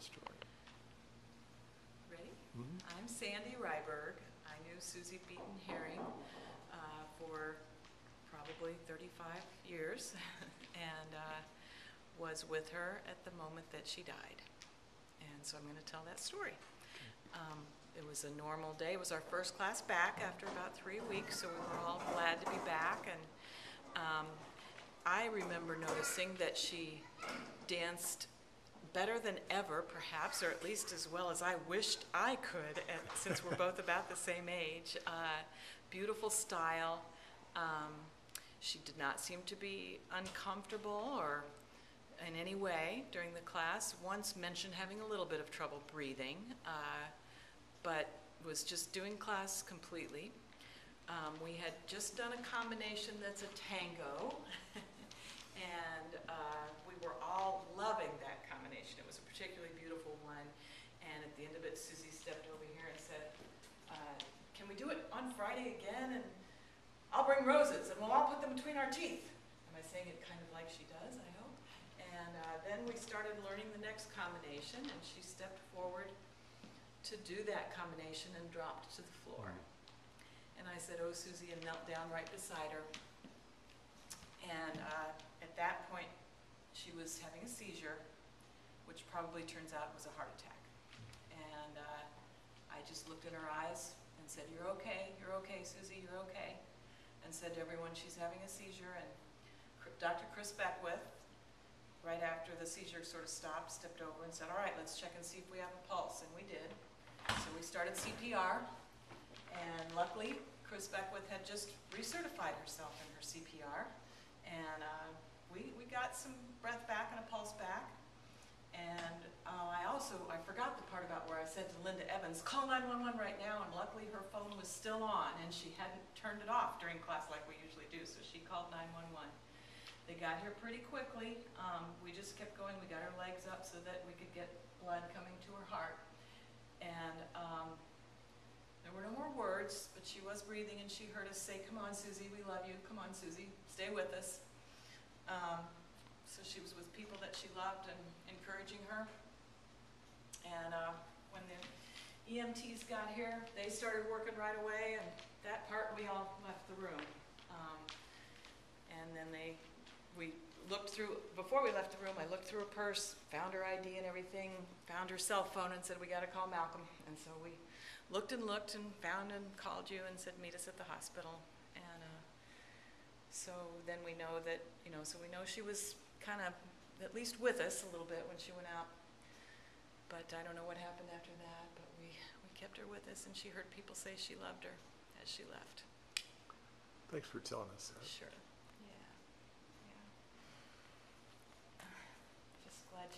story. Ready? I'm Sandy Ryberg. I knew Suzy Beaton-Herring for probably 35 years and was with her at the moment that she died. And so I'm going to tell that story. It was a normal day. It was our first class back after about 3 weeks, so we were all glad to be back. And I remember noticing that she danced better than ever, perhaps, or at least as well as I wished I could, since we're both about the same age. Beautiful style. She did not seem to be uncomfortable or in any way during the class. Once mentioned having a little bit of trouble breathing, but was just doing class completely. We had just done a combination that's a tango, and we were all loving that combination. It was a particularly beautiful one, and at the end of it, Suzy stepped over here and said, can we do it on Friday again? And I'll bring roses, and we'll all put them between our teeth. Am I saying it kind of like she does, I hope? And then we started learning the next combination, and she stepped forward to do that combination and dropped to the floor. And I said, oh, Suzy, and knelt down right beside her. And at that point, she was having a seizure, which probably turns out was a heart attack. And I just looked in her eyes and said, you're okay, Suzy, you're okay. And said to everyone, she's having a seizure. And Dr. Chris Beckwith, right after the seizure sort of stopped, stepped over and said, all right, let's check and see if we have a pulse. And we did. So we started CPR. And luckily, Chris Beckwith had just recertified herself in her CPR. And we got some breath back and a pulse back. And I forgot the part about where I said to Linda Evans, call 911 right now. And luckily, her phone was still on, and she hadn't turned it off during class like we usually do. So she called 911. They got here pretty quickly. We just kept going. We got her legs up so that we could get blood coming to her heart. And there were no more words, but she was breathing, and she heard us say, come on, Suzy, we love you. Come on, Suzy, stay with us. So she was with people that she loved and encouraging her. And when the EMTs got here, they started working right away, and that part we all left the room. And then we looked through, before we left the room, I looked through her purse, found her ID and everything, found her cell phone and said, we gotta call Malcolm. And so we looked and found and called you and said, meet us at the hospital. And so then we know that, so we know she was kind of at least with us a little bit when she went out. But I don't know what happened after that, but we kept her with us, and she heard people say she loved her as she left. Thanks for telling us that. Sure.